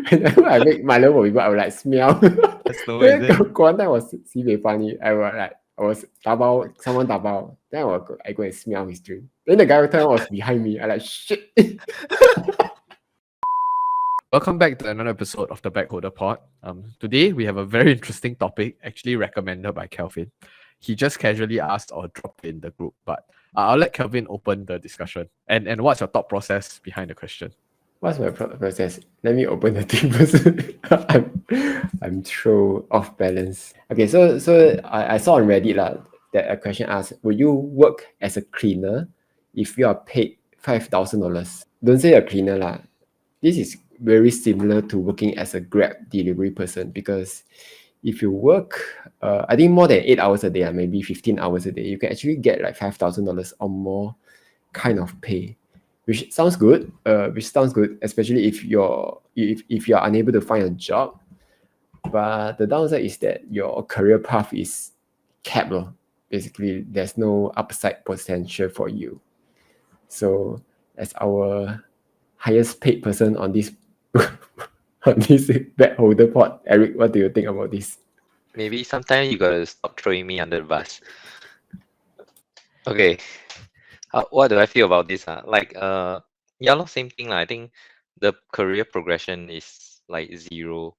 Whenever I make Milo for people, I would like smell. That's slow, is it? One time was sibei funny. I was dabao, someone dabao. Then I go and smell his drink. Then the guy turn was behind me. I like shit. Welcome back to another episode of the Backholder Pod. Today we have a very interesting topic, actually recommended by Kelvin. He just casually asked or dropped in the group, but I'll let Kelvin open the discussion. And what's your thought process behind the question? What's my process? Let me open the thing first. I'm so off balance. Okay, so I saw on Reddit that a question asked, would you work as a cleaner if you are paid $5,000? Don't say a cleaner lah. This is very similar to working as a Grab delivery person, because if you work, I think more than 8 hours a day, maybe 15 hours a day, you can actually get like $5,000 or more kind of pay, which sounds good. Especially if you're unable to find a job. But the downside is that your career path is capped. Basically, there's no upside potential for you. So, as our highest paid person on this on this Backholder Pod, Eric, what do you think about this? Maybe sometime you gotta stop throwing me under the bus. Okay, what do I feel about this? Yeah, same thing. I think the career progression is like zero.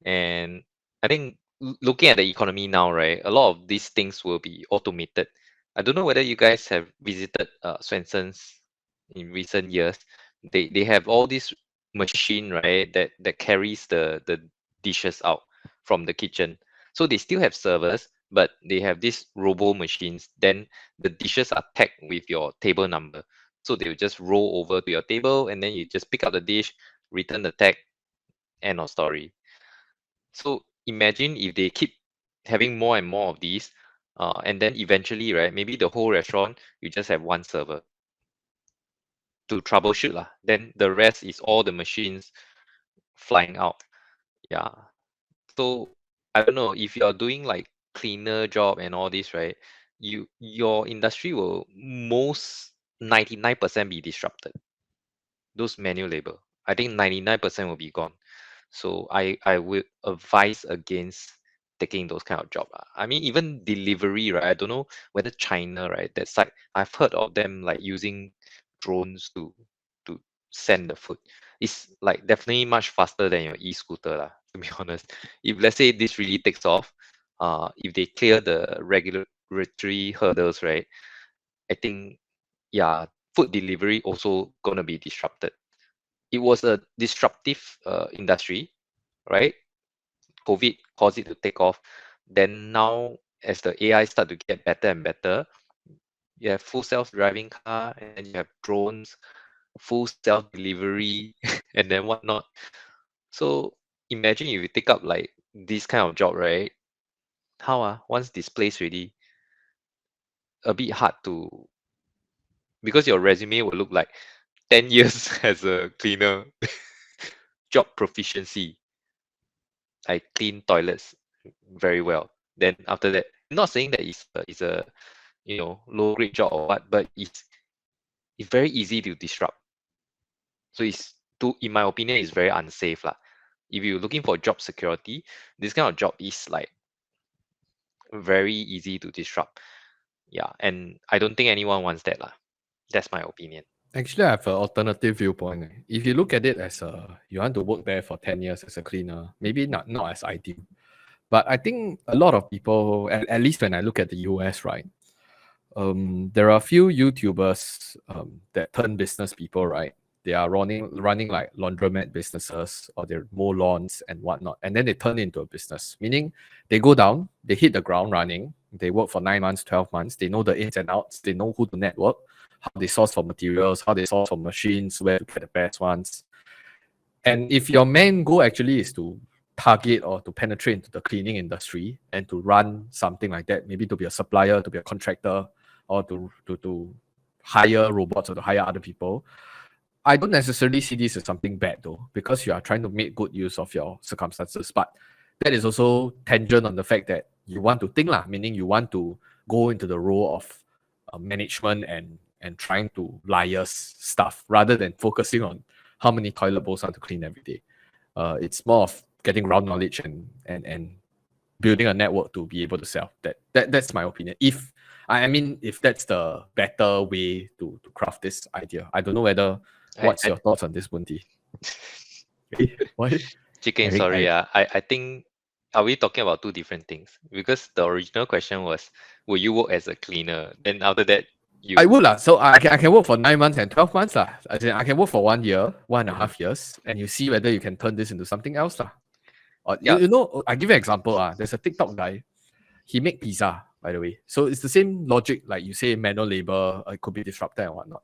And I think looking at the economy now, right, a lot of these things will be automated. I don't know whether you guys have visited Swenson's in recent years. They have all this machine, right, that carries the dishes out from the kitchen. So they still have servers, but they have these robo machines. Then the dishes are tagged with your table number. So they will just roll over to your table, and then you just pick up the dish, return the tag, end of story. So imagine if they keep having more and more of these, and then eventually, right, maybe the whole restaurant, you just have one server to troubleshoot lah. Then the rest is all the machines flying out. Yeah. So I don't know if you're doing like cleaner job and all this, right? Your industry will most 99% be disrupted. Those manual labor, I think 99% will be gone. So I would advise against taking those kind of job. I mean, even delivery, right? I don't know whether China, right? That side, I've heard of them like using drones to send the food. It's like definitely much faster than your e-scooter, lah, to be honest. If let's say this really takes off, if they clear the regulatory hurdles, right? I think, yeah, food delivery also gonna be disrupted. It was a disruptive industry, right? COVID caused it to take off. Then now, as the AI start to get better and better, you have full self-driving car, and then you have drones, full self-delivery, and then whatnot. So imagine if you take up like this kind of job, right? How once displaced already, a bit hard to, because your resume will look like 10 years as a cleaner, job proficiency. I clean toilets very well. Then after that, not saying that it's a low grade job or what, but it's very easy to disrupt. So in my opinion, it's very unsafe lah. If you're looking for job security, this kind of job is like very easy to disrupt. Yeah, and I don't think anyone wants that lah. That's my opinion. Actually, I have an alternative viewpoint. If you look at it as you want to work there for 10 years as a cleaner, maybe not as ideal. But I think a lot of people, at least when I look at the US, right, there are a few YouTubers that turn business people, right? They are running like laundromat businesses, or they mow lawns and whatnot, and then they turn into a business. Meaning, they go down, they hit the ground running, they work for 9 months, 12 months, they know the ins and outs, they know who to network, how they source for materials, how they source for machines, where to get the best ones. And if your main goal actually is to target or to penetrate into the cleaning industry and to run something like that, maybe to be a supplier, to be a contractor, or to hire robots or to hire other people, I don't necessarily see this as something bad though, because you are trying to make good use of your circumstances. But that is also tangent on the fact that you want to think lah, meaning you want to go into the role of management and trying to liaise stuff rather than focusing on how many toilet bowls are to clean every day. It's more of getting ground knowledge and building a network to be able to sell. That's my opinion. If that's the better way to craft this idea. I don't know whether what's your thoughts on this, Bunty? What? Chicken, Eric, sorry, I think, are we talking about two different things? Because the original question was, will you work as a cleaner? Then after that, I would lah. So I can work for 9 months and 12 months lah. As in, I can work for 1 year, 1.5 years, and you see whether you can turn this into something else lah. Or Yeah. you know, I give you an example. There's a TikTok guy. He make pizza, by the way. So it's the same logic, like you say, manual labor, it could be disrupted and whatnot.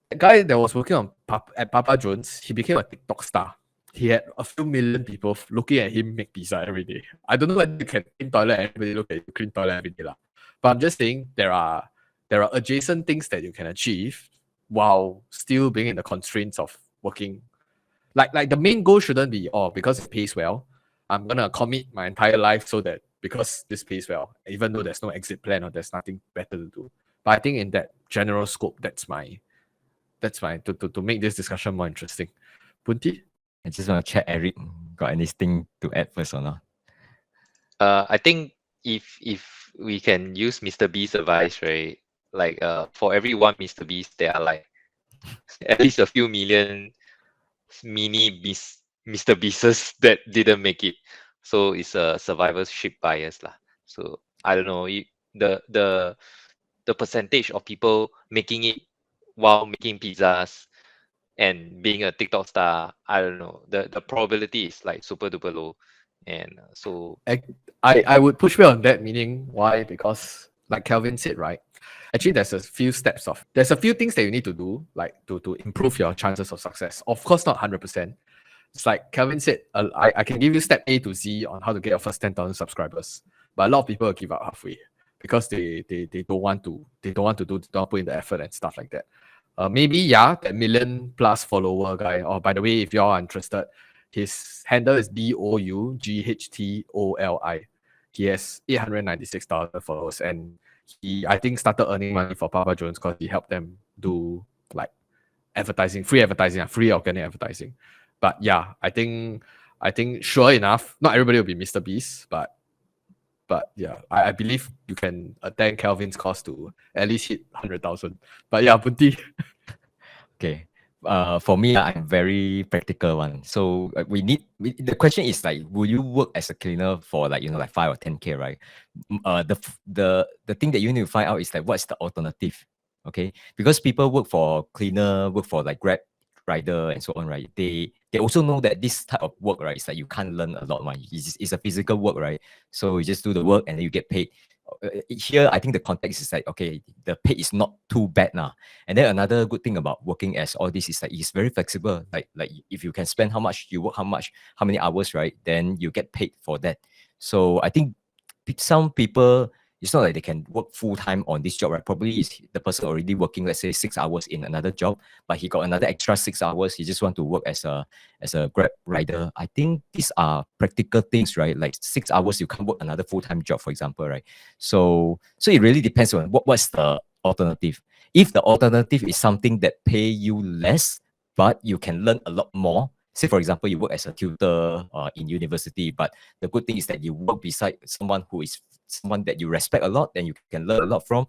The guy that was working on at Papa John's, he became a TikTok star. He had a few million people looking at him make pizza every day. I don't know whether you can clean toilet and everybody look at you clean toilet every day lah. But I'm just saying there are adjacent things that you can achieve while still being in the constraints of working. Like the main goal shouldn't be, because it pays well, I'm gonna commit my entire life so that because this pays well, even though there's no exit plan or there's nothing better to do. But I think in that general scope, that's my to make this discussion more interesting. Punti? I just want to check, Eric, got anything to add first or not? I think if we can use Mr. Beast's advice, right? Like for every one Mr. Beast, there are like at least a few million mini Mr. Beasts that didn't make it. So it's a survivorship bias lah. So I don't know, the percentage of people making it while making pizzas and being a TikTok star, I don't know. The probability is like super duper low. And so I would push back on that, meaning why? Because like Kelvin said, right? Actually, there's a few things that you need to do, like to improve your chances of success. Of course, not 100%. It's like Kelvin said, I can give you step A to Z on how to get your first 10,000 subscribers, but a lot of people will give up halfway because they don't want to put in the effort and stuff like that. Maybe that million plus follower guy. Or by the way, if y'all are interested, his handle is BOUGHTOLI. He has 896,000 followers, and he, I think, started earning money for Papa John's because he helped them do like free organic advertising. But yeah, I think sure enough, not everybody will be Mr. Beast, but yeah, I believe you can attend Kelvin's course to at least hit 100,000. But yeah, Bunti. Okay. For me, I'm very practical one. So the question is like, will you work as a cleaner for like 5 or 10K, right? The thing that you need to find out is like, what's the alternative? Okay, because people work for cleaner, work for like Grab rider and so on, right? They also know that this type of work, right, is like you can't learn a lot, right? It's a physical work, right? So you just do the work and then you get paid. Here, I think the context is like, okay, the pay is not too bad now. And then another good thing about working as all this is like it's very flexible. Like if you can spend how much you work, how many hours, right? Then you get paid for that. So I think some people, it's not like they can work full time on this job, right? Probably is the person already working, let's say 6 hours in another job, but he got another extra 6 hours. He just want to work as a Grab rider. I think these are practical things, right? Like 6 hours, you can't work another full time job, for example, right? So it really depends on what's the alternative. If the alternative is something that pay you less, but you can learn a lot more. Say, for example, you work as a tutor in university, but the good thing is that you work beside someone that you respect a lot, then you can learn a lot from.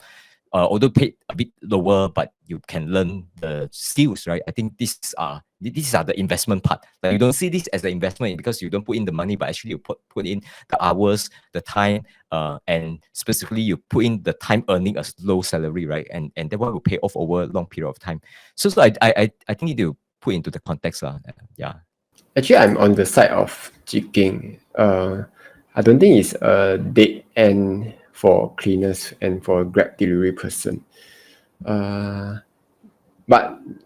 Although paid a bit lower, but you can learn the skills, right? I think these are the investment part. Like you don't see this as the investment because you don't put in the money, but actually you put in the hours, the time, and specifically you put in the time earning a low salary, right? And that one will pay off over a long period of time. So I think you need to put into the context, yeah. Actually, I'm on the side of jigging. I don't think it's a dead end for cleaners and for Grab delivery person. But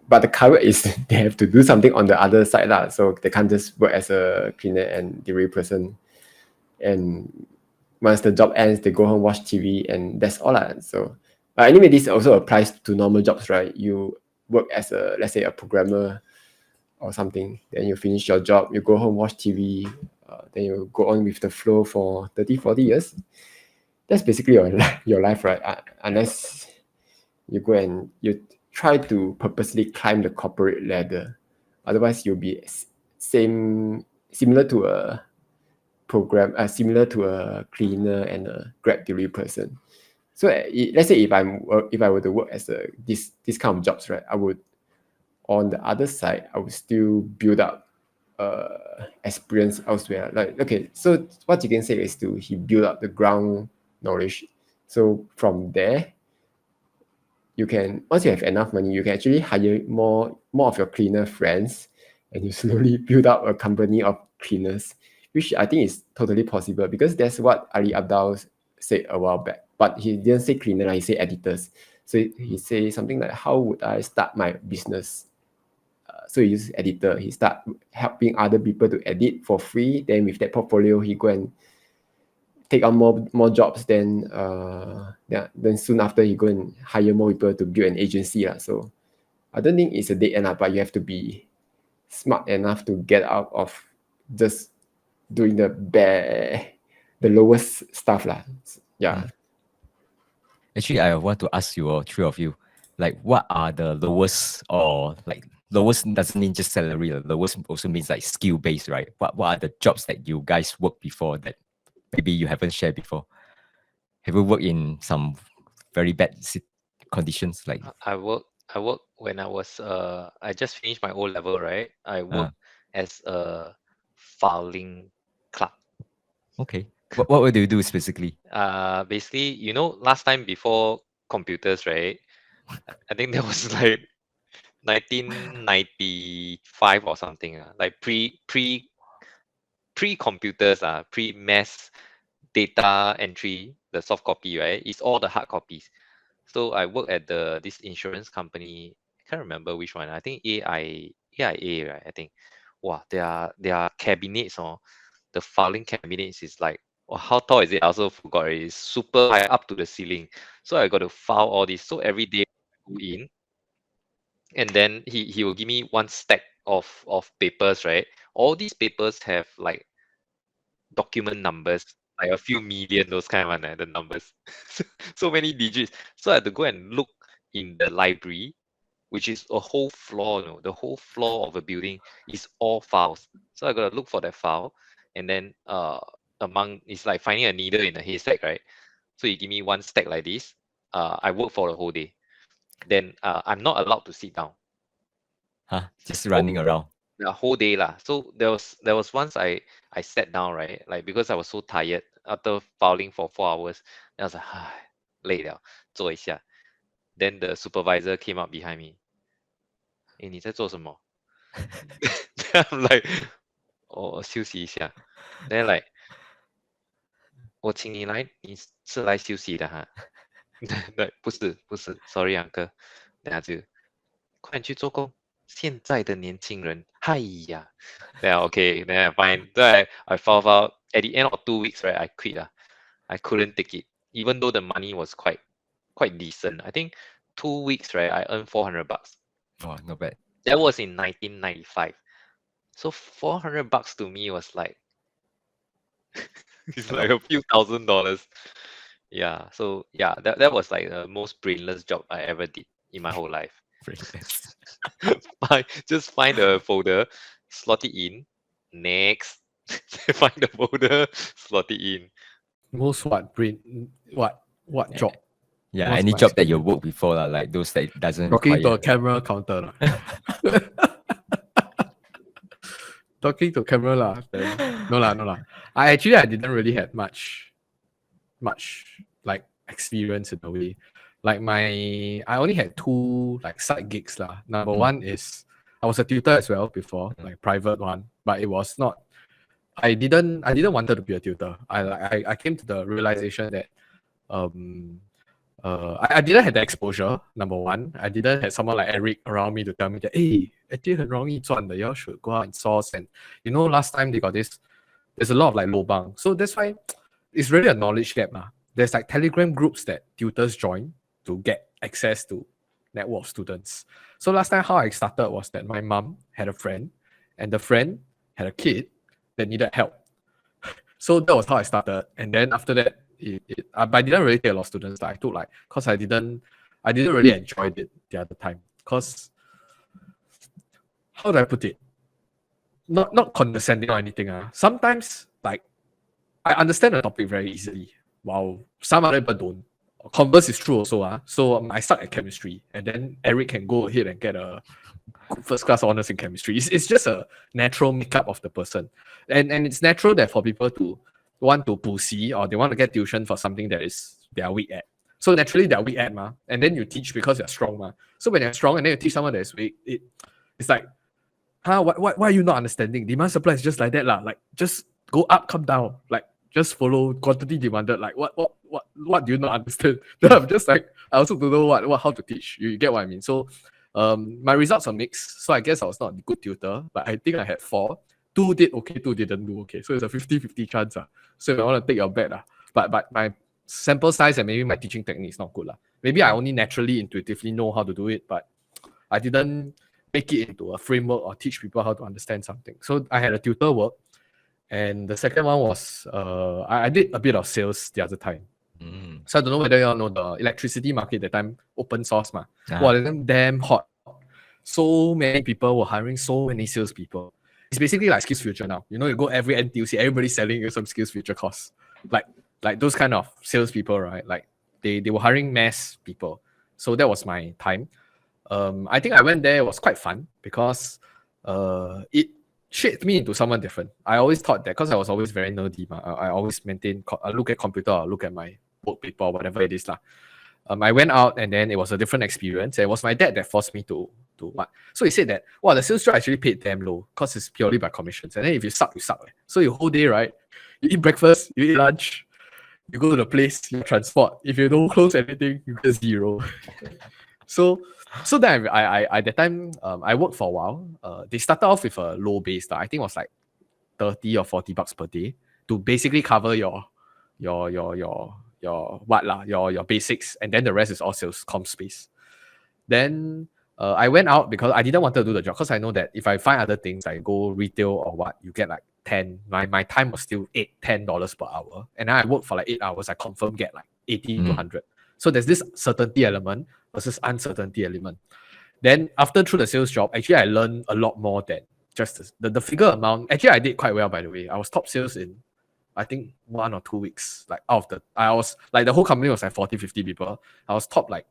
the caveat is they have to do something on the other side lah. So they can't just work as a cleaner and delivery person. And once the job ends, they go home, watch TV, and that's all lah. So anyway, this also applies to normal jobs, right? You work as let's say a programmer or something, then you finish your job, you go home, watch TV, then you go on with the flow for 30, 40 years. That's basically your life, right? Unless you go and you try to purposely climb the corporate ladder. Otherwise, you'll be similar to a similar to a cleaner and a Grab delivery person. So let's say if I were to work as this kind of jobs, right, I would, on the other side, I would still build up experience elsewhere. Like, okay, so what you can say is he build up the ground knowledge. So from there, you can, once you have enough money, you can actually hire more of your cleaner friends, and you slowly build up a company of cleaners, which I think is totally possible, because that's what Ali Abdal said a while back. But he didn't say cleaner, he said editors. So he say something like, how would I start my business? So he uses editor. He start helping other people to edit for free. Then with that portfolio, he go and take on more jobs. Then then soon after, he go and hire more people to build an agency. So I don't think it's a dead end, but you have to be smart enough to get out of just doing the lowest stuff. Yeah. Actually, I want to ask you, or three of you, like, what are the lowest, or like lowest doesn't mean just salary. Lowest also means like skill based, right? What are the jobs that you guys worked before that maybe you haven't shared before? Have you worked in some very bad conditions? Like, I work when I was I just finished my O level, right? I work as a filing clerk. okay, what do you do specifically? Basically, last time before computers, right? I think that was like 1995 or something. Like pre computers, pre mass data entry, the soft copy, right? It's all the hard copies. So I work at this insurance company. I can't remember which one. I think AIA, right? I think. Wow, their cabinets, the filing cabinets is like, how tall is it? I also forgot already. It's super high up to the ceiling. So I got to file all this. So every day I go in, and then he will give me one stack of papers, right? All these papers have like document numbers, like a few million, those kind of one, the numbers. So many digits. So I had to go and look in the library, which is a whole floor, the whole floor of a building is all files. So I gotta look for that file, and then among, it's like finding a needle in a haystack, right? So you give me one stack like this. I work for the whole day. Then I'm not allowed to sit down. Just running around. The whole day lah. So there was once I sat down, right? Like, because I was so tired after filing for 4 hours. Then I was like, 累了，坐一下. Then the supervisor came up behind me. 你在做什么? Then I'm like, 休息一下. Then like, 我请你来，你是来休息的哈？对，不是 ，sorry uncle。等下就快点去做工。现在的年轻人，嗨呀，then okay, then I find that I found out at the end of 2 weeks, right? I quit. I couldn't take it, even though the money was quite decent. I think 2 weeks, right? I earned $400. Oh, not bad. That was in 1995. So $400 to me was like, it's like a few $1,000s. Yeah. So yeah, that was like the most brainless job I ever did in my whole life. Brainless. Just find a folder, slot it in, next. Find the folder, slot it in. Most what job? Yeah, What's any my job that you experience? work before, like those that doesn't Talking to a require. camera counter lah. Talking to camera lah. No lah. I didn't really have much like experience in a way. Like I only had 2 like side gigs lah. Number one is I was a tutor as well before, like private one, but it was not. I didn't wanted to be a tutor. I came to the realization that I didn't have the exposure. Number one, I didn't have someone like Eric around me to tell me that, hey, actually 很容易赚的, you all should go out and source. And last time they got this, there's a lot of like lobang. So that's why it's really a knowledge gap. There's like Telegram groups that tutors join to get access to network of students. So last time how I started was that my mom had a friend, and the friend had a kid that needed help. So that was how I started. And then after that, I didn't really take a lot of students. I took like, because I didn't really enjoy it the other time. Because, how do I put it? not condescending or anything. Sometimes like I understand the topic very easily, while some other people don't. Converse is true also. So I suck at chemistry, and then Eric can go ahead and get a first class honors in chemistry. It's just a natural makeup of the person, and it's natural that for people to want to 补习 or they want to get tuition for something that is they are weak at. So naturally they're weak at and then you teach because you're strong So when you're strong and then you teach someone that is weak, it's like, why are you not understanding? Demand supply is just like that lah. Like just go up, come down. Like just follow quantity demanded. Like what do you not understand? I'm just like I also don't know how to teach. You get what I mean? So my results are mixed. So I guess I was not a good tutor, but I think I had 4. 2 did okay, 2 didn't do okay. So it's a 50-50 chance. So if I want to take your bet, but my sample size and maybe my teaching technique is not good. Maybe I only naturally, intuitively know how to do it, but I didn't make it into a framework or teach people how to understand something. So I had a tutor work. And the second one was I did a bit of sales the other time. So I don't know whether you all know the electricity market that time, open source. Wow, damn hot. So many people were hiring so many salespeople. It's basically like SkillsFuture now. You know, you go every NTUC, everybody's selling you some SkillsFuture course. Like those kind of salespeople, right? Like they were hiring mass people. So that was my time. I think I went there, it was quite fun because it shaped me into someone different. I always thought that because I was always very nerdy. I always I look at computer, I look at my work paper, whatever it is. I went out and then it was a different experience. It was my dad that forced me to what. So he said that, the sales job actually paid damn low because it's purely by commissions. And then if you suck, you suck. So your whole day, right? You eat breakfast, you eat lunch, you go to the place, you transport. If you don't close anything, you get 0. So then I at that time I worked for a while. They started off with a low base. I think it was like $30 or $40 per day to basically cover your basics, and then the rest is all sales comp space. Then I went out because I didn't want to do the job because I know that if I find other things like go retail or what, you get like 10. My time was still $10 per hour, and then I work for like 8 hours. I confirm get like 80 to 100. So there's this certainty element versus uncertainty element. Then after through the sales job, actually I learned a lot more than just the figure amount. Actually, I did quite well, by the way. I was top sales in I think 1 or 2 weeks. Like I was like the whole company was like 40, 50 people. I was top I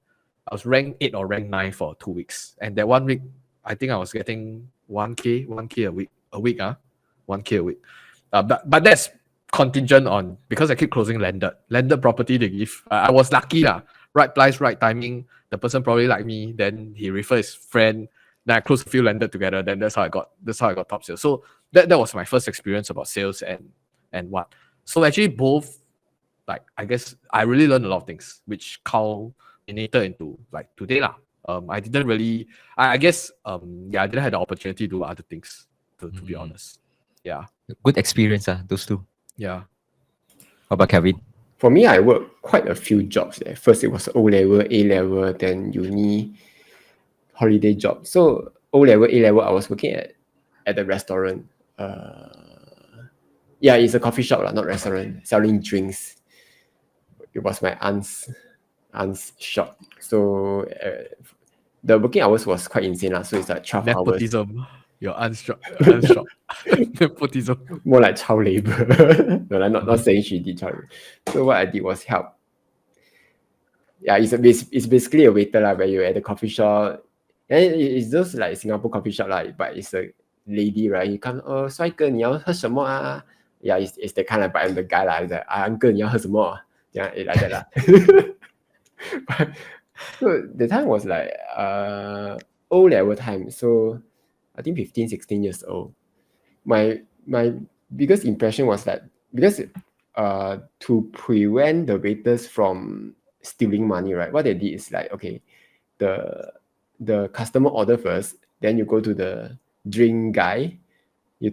was ranked 8 or ranked 9 for 2 weeks. And that 1 week, I think I was getting 1K a week. 1K a week. But that's contingent on because I keep closing landed property they give. I was lucky right price, right timing. The person probably like me. Then he referred his friend. Then I closed a few landed together. Then that's how I got top sales. So that was my first experience about sales and what. So actually both, like I guess I really learned a lot of things which culminated into like today I didn't really I guess I didn't have the opportunity to do other things to be honest. Yeah. Good experience, those two. Yeah. How about Kevin? For me, I worked quite a few jobs there. First, it was O-level, A-level, then uni, holiday job. So O-level, A-level, I was working at the restaurant. It's a coffee shop, not restaurant, selling drinks. It was my aunt's shop. So the working hours was quite insane. So it's like 12 Nepotism. hours. Your aunt's shop. Nepotism. More like child labor. No, I'm not saying she did child labor. So what I did was help. Yeah, it's basically a waiter where you're at the coffee shop. And it's just like Singapore coffee shop but it's a lady, right? You come, 帅哥你要喝什么啊? Yeah, it's the kind of, but I'm the guy It's like, uncle 你要喝什么? Yeah, like that But so the time was like O-level time. So I think 15, 16 years old. My biggest impression was that because to prevent the waiters from stealing money, right? What they did is like, okay, the customer order first, then you go to the drink guy, you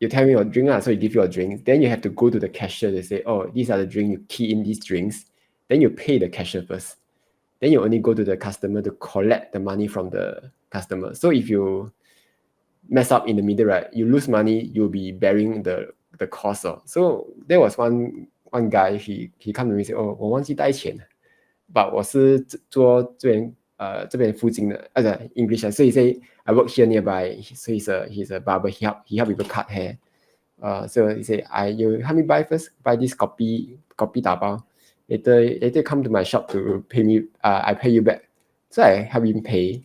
tell me your drink, so he give you a drink. Then you have to go to the cashier. They say, these are the drinks. You key in these drinks. Then you pay the cashier first. Then you only go to the customer to collect the money from the customer. So if you mess up in the middle, right, you lose money, you'll be bearing the cost. So there was one guy, he come to me and say, 我忘记带钱 but 我是做这边附近的English 啊，so he say I work here nearby, so he's a barber, he help people cut hair. So he say you help me buy this copy 打包 later come to my shop to pay me, I pay you back. So I help him pay.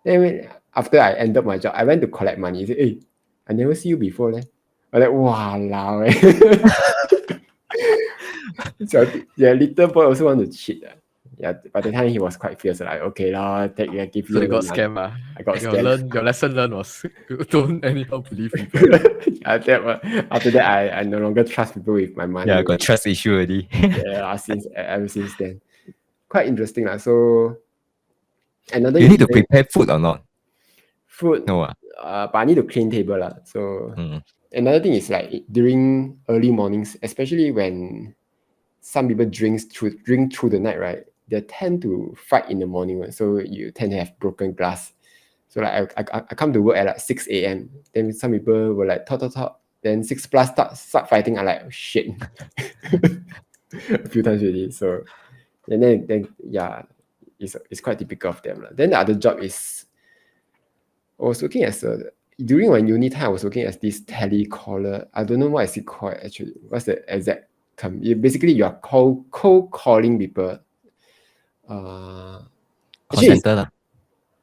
Then after I ended my job, I went to collect money. He said, hey, I never see you before leh. I'm like, walao So yeah, little boy also want to cheat. Yeah, by the time he was quite fierce, like, okay lah, give So you you got loan. scammed. I got Your scammed. lesson learned was don't anyhow believe people. After that, I no longer trust people with my money. Yeah, I got trust issue already. Yeah, ever since then. Quite interesting lah. So another You need to incident, prepare food or not? food. No. But I need to clean table lah. So Mm. another thing is like during early mornings, especially when some people drink through the night, right? They tend to fight in the morning, right? So you tend to have broken glass. So like I come to work at like 6 a.m. Then some people were like talk. Then 6 plus start fighting. I'm like, oh, shit. A few times already. So and then yeah, it's quite typical of them. Then the other job is I was working as during my uni time, I was working as this telecaller. I don't know what is it called actually. What's the exact term? Basically, you are cold calling people. Call Actually, center lah.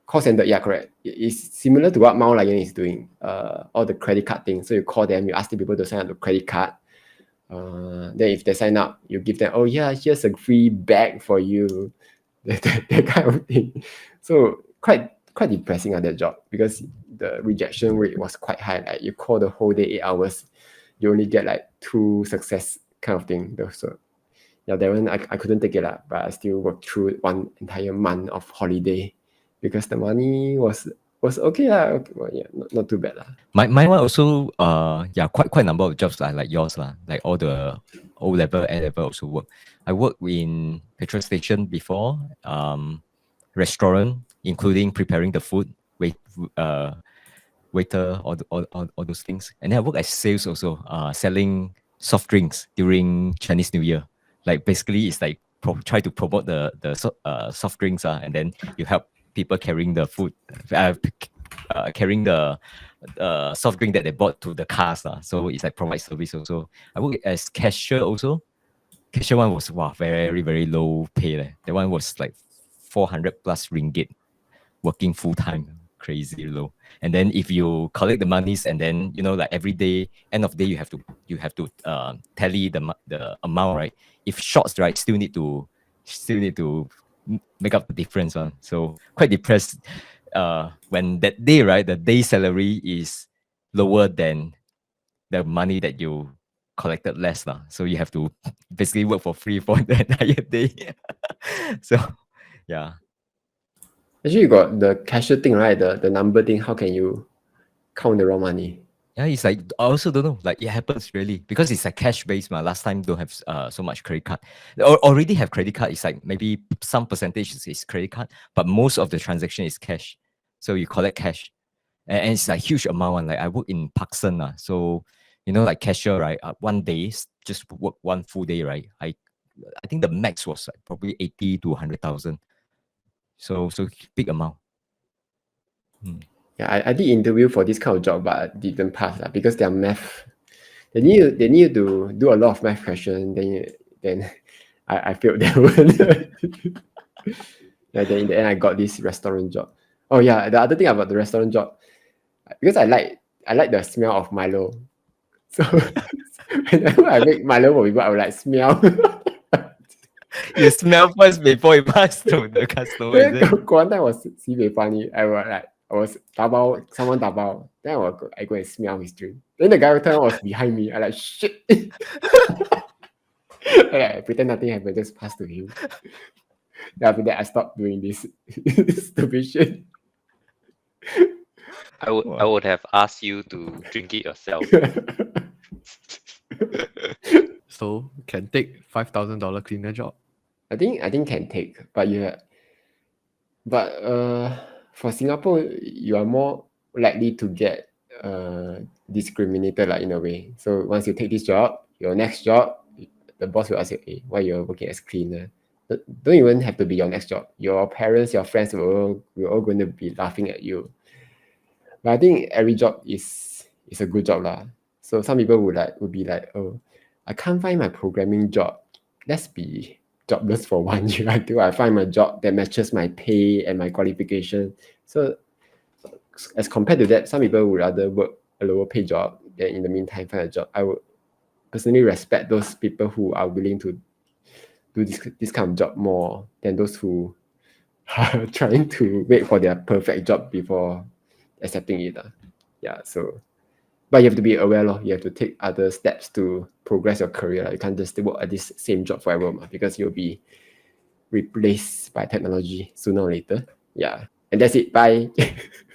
call center, yeah, correct. It's similar to what Mao Lion is doing. All the credit card thing. So you call them, you ask the people to sign up the credit card. Then if they sign up, you give them, oh yeah, here's a free bag for you. that kind of thing. So quite depressing at that job because the rejection rate was quite high. Like you call the whole day 8 hours, you only get like 2 success kind of thing. So yeah, that one I couldn't take it lah, but I still worked through one entire month of holiday because the money was okay lah. Okay, well, yeah, not too bad lah. My one also yeah, quite a number of jobs like yours lah. Like all the O level, A level also work. I worked in petrol station before, restaurant, including preparing the food, waiter, all those things. And then I work as sales also, selling soft drinks during Chinese New Year. Like basically it's like try to promote the soft drinks, and then you help people carrying the food, carrying the soft drink that they bought to the cars. So it's like provide service also. I work as cashier also. Cashier one was very, very low pay. That one was like 400 plus ringgit working full time. Crazy low. And then if you collect the monies and then like every day, end of day you have to tally the amount, right? If shorts, right, still need to make up the difference. So quite depressed when that day, right, the day salary is lower than the money that you collected less. So you have to basically work for free for the entire day. So yeah. Actually, you got the cashier thing, right? The number thing. How can you count the raw money? Yeah, it's like I also don't know. Like it happens really because it's like cash based. Last time don't have so much credit card. Already have credit card. It's like maybe some percentage is credit card, but most of the transaction is cash. So you collect cash, and it's like huge amount. Like I work in Parkson, so like cashier, right? One day just work one full day, right? I think the max was like probably 80 to 100,000. So big amount. Yeah, I did interview for this kind of job, but I didn't pass because their math. They need to do a lot of math questions. Then I failed that one. Yeah, then in the end, I got this restaurant job. Oh yeah, the other thing about the restaurant job, because I like the smell of Milo. So whenever I make Milo for people, I would like smell. You smell first before you pass to the customer. Is it? One time was sibei funny. I was someone dabao. Then I go and smell his drink. Then the guy turn was behind me. I like shit. I pretend nothing happened, just pass to him. Then after that, I stopped doing this stupid shit. I would have asked you to drink it yourself. So can take $5,000 cleaner job. I think can take, but for Singapore, you are more likely to get discriminated in a way. So once you take this job, your next job, the boss will ask you, hey, why you're working as cleaner? don't even have to be your next job. Your parents, your friends will all going to be laughing at you. But I think every job is a good job lah. So some people would be like, oh, I can't find my programming job. Let's be jobless for 1 year until I find my job that matches my pay and my qualification. So as compared to that, some people would rather work a lower pay job than in the meantime find a job. I would personally respect those people who are willing to do this kind of job more than those who are trying to wait for their perfect job before accepting it. Yeah, so but you have to be aware lor. You have to take other steps to progress your career. You can't just work at this same job forever because you'll be replaced by technology sooner or later. Yeah, and that's it. Bye.